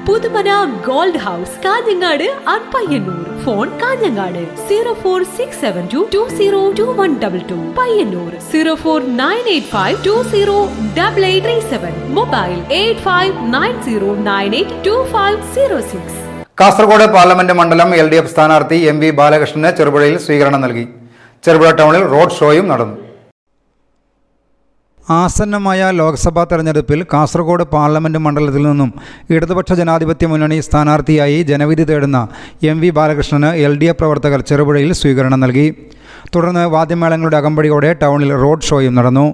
Puthumana gold house, Kanhangad and Payyanur. Phone Kanhangad 046722022122, Payyanur 04985208837, mobile 8590982506. Kasaragod parliament മണ്ഡലം LDF സ്ഥാനാർത്ഥി MV ബാലകൃഷ്ണന് ചെറുപുഴയിൽ സ്വീകരണം നൽകി. ചെറുപുഴ ടൗണിൽ റോഡ് ഷോയും നടന്നു. ആസന്നമായ ലോക്സഭാ തെരഞ്ഞെടുപ്പിൽ കാസർഗോഡ് പാർലമെന്റ് മണ്ഡലത്തിൽ നിന്നും ഇടതുപക്ഷ ജനാധിപത്യ മുന്നണി സ്ഥാനാർത്ഥിയായി ജനവിധി തേടുന്ന MV ബാലകൃഷ്ണന് LDF പ്രവർത്തകർ ചെറുപുഴയിൽ സ്വീകരണം നൽകി. തുടർന്ന് വാദ്യമേളങ്ങളുടെ അകമ്പടിയോടെ ടൗണിൽ റോഡ് ഷോയും നടന്നു.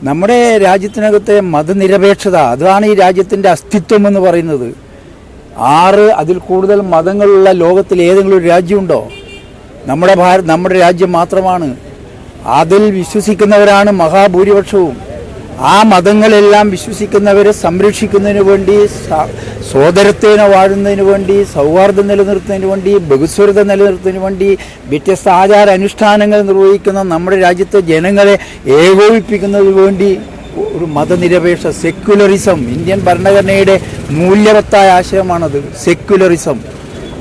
നമ്മുടെ രാജ്യത്തിനകത്തെ മതനിരപേക്ഷത, അതാണ് ഈ രാജ്യത്തിൻ്റെ അസ്തിത്വം എന്ന് പറയുന്നത്. 6 അതിൽ കൂടുതൽ മതങ്ങളുള്ള ലോകത്തിൽ ഏതെങ്കിലും ഒരു രാജ്യമുണ്ടോ? നമ്മുടെ രാജ്യം മാത്രമാണ്. അതിൽ വിശ്വസിക്കുന്നവരാണ് മഹാഭൂരിപക്ഷവും. ആ മതങ്ങളെല്ലാം വിശ്വസിക്കുന്നവരെ സംരക്ഷിക്കുന്നതിന് വേണ്ടി, സോദരത്വേന വാഴുന്നതിന് വേണ്ടി, സൗഹാർദ്ദം നിലനിർത്തുന്നതിന് വേണ്ടി, ബഹുസ്വരത നിലനിർത്തുന്നതിന് വേണ്ടി വ്യത്യസ്ത ആചാര അനുഷ്ഠാനങ്ങൾ നിർവഹിക്കുന്ന നമ്മുടെ രാജ്യത്തെ ജനങ്ങളെ ഏകോപിപ്പിക്കുന്നതിന് വേണ്ടി ഒരു മതനിരപേക്ഷ സെക്യുലറിസം, ഇന്ത്യൻ ഭരണഘടനയുടെ മൂല്യവത്തായ ആശയമാണത് സെക്യുലറിസം.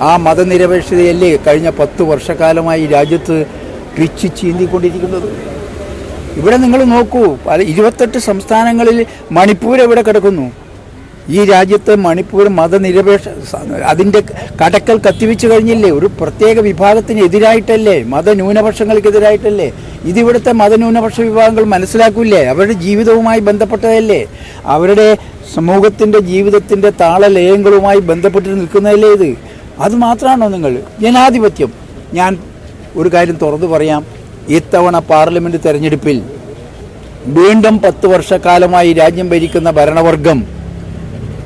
ആ മതനിരപേക്ഷതയല്ലേ കഴിഞ്ഞ 10 വർഷക്കാലമായി രാജ്യത്ത് പിച്ച് ചീന്തിക്കൊണ്ടിരിക്കുന്നത്. ഇവിടെ നിങ്ങൾ നോക്കൂ, 28 സംസ്ഥാനങ്ങളിൽ മണിപ്പൂർ എവിടെ കിടക്കുന്നു? ഈ രാജ്യത്തെ മണിപ്പൂർ മതനിരപേക്ഷ അതിൻ്റെ കടക്കൽ കത്തിവെച്ച് കഴിഞ്ഞില്ലേ? ഒരു പ്രത്യേക വിഭാഗത്തിന് എതിരായിട്ടല്ലേ? മതന്യൂനപക്ഷങ്ങൾക്കെതിരായിട്ടല്ലേ? ഇതിവിടുത്തെ മതന്യൂനപക്ഷ വിഭാഗങ്ങൾ മനസ്സിലാക്കൂല്ലേ? അവരുടെ ജീവിതവുമായി ബന്ധപ്പെട്ടതല്ലേ? അവരുടെ സമൂഹത്തിൻ്റെ ജീവിതത്തിൻ്റെ താളലയങ്ങളുമായി ബന്ധപ്പെട്ട് നിൽക്കുന്നതല്ലേ ഇത്? അത് മാത്രമാണോ നിങ്ങൾ? ജനാധിപത്യം. ഞാൻ ഒരു കാര്യം തുറന്നു പറയാം. ഇത്തവണ പാർലമെൻറ്റ് തെരഞ്ഞെടുപ്പിൽ വീണ്ടും 10 വർഷക്കാലമായി രാജ്യം ഭരിക്കുന്ന ഭരണവർഗം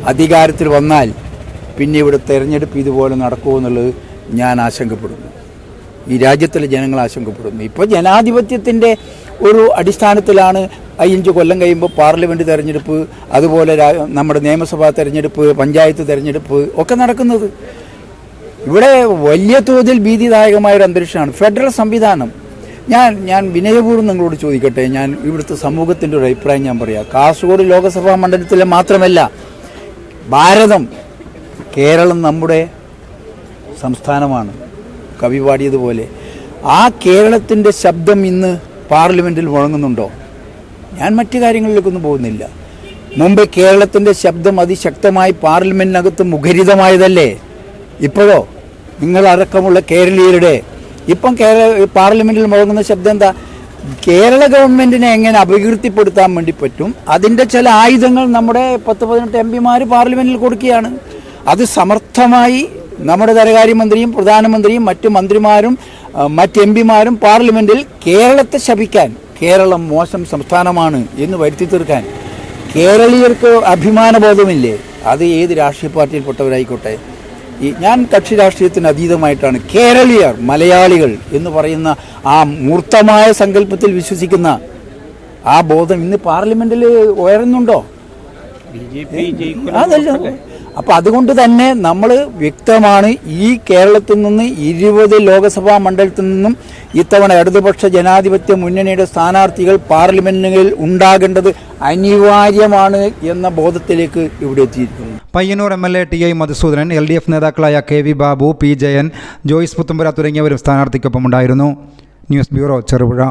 അധികാരത്തിൽ വന്നാൽ പിന്നെ ഇവിടെ തെരഞ്ഞെടുപ്പ് ഇതുപോലെ നടക്കുമെന്നുള്ളത് ഞാൻ ആശങ്കപ്പെടുന്നു. ഈ രാജ്യത്തിലെ ജനങ്ങൾ ആശങ്കപ്പെടുന്നു. ഇപ്പോൾ ജനാധിപത്യത്തിൻ്റെ ഒരു അടിസ്ഥാനത്തിലാണ് 5 കൊല്ലം കഴിയുമ്പോൾ പാർലമെൻറ്റ് തെരഞ്ഞെടുപ്പ്, അതുപോലെ നമ്മുടെ നിയമസഭാ തെരഞ്ഞെടുപ്പ്, പഞ്ചായത്ത് തെരഞ്ഞെടുപ്പ് ഒക്കെ നടക്കുന്നത്. ഇവിടെ വലിയ തോതിൽ ഭീതിദായകമായൊരു അന്തരീക്ഷമാണ്. ഫെഡറൽ സംവിധാനം. ഞാൻ വിനയപൂർവ്വം നിങ്ങളോട് ചോദിക്കട്ടെ, ഞാൻ ഇവിടുത്തെ സമൂഹത്തിൻ്റെ ഒരു അഭിപ്രായം ഞാൻ പറയാം. കാസർഗോഡ് ലോകസഭാ മണ്ഡലത്തിലെ മാത്രമല്ല, ഭാരതം, കേരളം നമ്മുടെ സംസ്ഥാനമാണ്. കവി പാടിയതുപോലെ ആ കേരളത്തിൻ്റെ ശബ്ദം ഇന്ന് പാർലമെൻറ്റിൽ മുഴങ്ങുന്നുണ്ടോ? ഞാൻ മറ്റു കാര്യങ്ങളിലേക്കൊന്നും പോകുന്നില്ല. മുമ്പ് കേരളത്തിൻ്റെ ശബ്ദം അതിശക്തമായി പാർലമെൻറ്റിനകത്ത് മുഖരിതമായതല്ലേ? ഇപ്പോഴോ നിങ്ങളടക്കമുള്ള കേരളീയരുടെ ഇപ്പം പാർലമെൻറ്റിൽ മുഴങ്ങുന്ന ശബ്ദം എന്താ? കേരള ഗവൺമെൻറ്റിനെ എങ്ങനെ അപകീർത്തിപ്പെടുത്താൻ വേണ്ടി പറ്റും, അതിൻ്റെ ചില ആയുധങ്ങൾ നമ്മുടെ 10-18 MPമാർ പാർലമെൻറ്റിൽ കൊടുക്കുകയാണ്. അത് സമർത്ഥമായി നമ്മുടെ ധനകാര്യമന്ത്രിയും പ്രധാനമന്ത്രിയും മറ്റു മന്ത്രിമാരും മറ്റ് MPമാരും പാർലമെൻറ്റിൽ കേരളത്തെ ശപിക്കാൻ, കേരളം മോശം സംസ്ഥാനമാണ് എന്ന് വരുത്തി തീർക്കാൻ കേരളീയർക്ക് അഭിമാനബോധമില്ലേ? അത് ഏത് രാഷ്ട്രീയ പാർട്ടിയിൽപ്പെട്ടവരായിക്കോട്ടെ. ഞാൻ കക്ഷി രാഷ്ട്രീയത്തിന് അതീതമായിട്ടാണ് കേരളീയർ, മലയാളികൾ എന്ന് പറയുന്ന ആ മൂർത്തമായ സങ്കല്പത്തിൽ വിശ്വസിക്കുന്ന ആ ബോധം ഇന്ന് പാർലമെന്റിൽ ഉയരുന്നുണ്ടോ? അതല്ല. അപ്പം അതുകൊണ്ട് തന്നെ നമ്മൾ വ്യക്തമാണ്, ഈ കേരളത്തിൽ നിന്ന് 20 ലോകസഭാ മണ്ഡലത്തിൽ നിന്നും ഇത്തവണ ഇടതുപക്ഷ ജനാധിപത്യ മുന്നണിയുടെ സ്ഥാനാർത്ഥികൾ പാർലമെന്റുകളിൽ ഉണ്ടാകേണ്ടത് അനിവാര്യമാണ് എന്ന ബോധത്തിലേക്ക് ഇവിടെ എത്തിയിരിക്കുന്നു. Payyanur MLA TI Madhusoodanan, LDF നേതാക്കളായ KV ബാബു, P ജയൻ, ജോയ്സ് പുത്തുമ്പുര തുടങ്ങിയവരും സ്ഥാനാർത്ഥിക്കൊപ്പം ഉണ്ടായിരുന്നു. News bureau, Cherupuzha.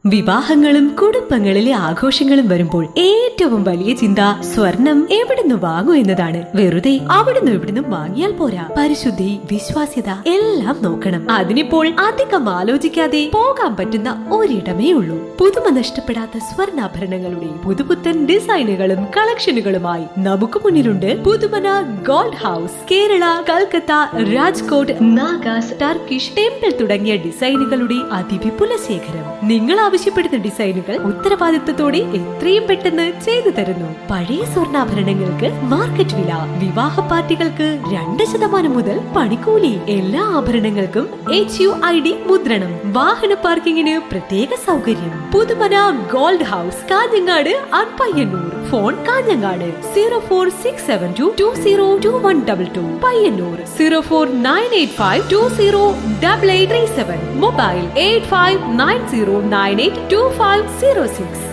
വിവാഹങ്ങളും കുടുംബങ്ങളിലെ ആഘോഷങ്ങളും വരുമ്പോൾ ഏറ്റവും വലിയ ചിന്ത സ്വർണം എവിടുന്ന് വാങ്ങൂ എന്നതാണ്. വെറുതെ അവിടുന്ന് ഇവിടുന്ന് വാങ്ങിയാൽ പോരാ, പരിശുദ്ധി, വിശ്വാസ്യത എല്ലാം നോക്കണം. അതിനിപ്പോൾ അധികം ആലോചിക്കാതെ പോകാൻ പറ്റുന്ന ഒരിടമേ ഉള്ളൂ. പുതുമ നഷ്ടപ്പെടാത്ത സ്വർണ്ണാഭരണങ്ങളുടെ പുതുപുത്തൻ ഡിസൈനുകളും കളക്ഷനുകളുമായി നമുക്ക് മുന്നിലുണ്ട് Puthumana gold house. Kerala, Calcutta, Rajkot, Nagas, Turkish, temple തുടങ്ങിയ ഡിസൈനുകളുടെ അതിവിപുല ശേഖരം. നിങ്ങൾ ആവശ്യപ്പെടുന്ന ഡിസൈനുകൾ ഉത്തരവാദിത്തത്തോടെ എത്രയും പെട്ടെന്ന് ചെയ്തു തരുന്നു. പഴയ സ്വർണ്ണാഭരണങ്ങൾക്ക് മാർക്കറ്റ് വില, വിവാഹ പാർട്ടികൾക്ക് 2% മുതൽ പണിക്കൂലി. എല്ലാ ആഭരണങ്ങൾക്കും HUID മുദ്രണം, വാഹന പാർക്കിങ്ങിന് പ്രത്യേക സൗകര്യം. Puthumana gold house, Kanhangad and Payyanur. Phone Kanhangad 0467220222, Payyanur 04985208837, mobile 8590982506.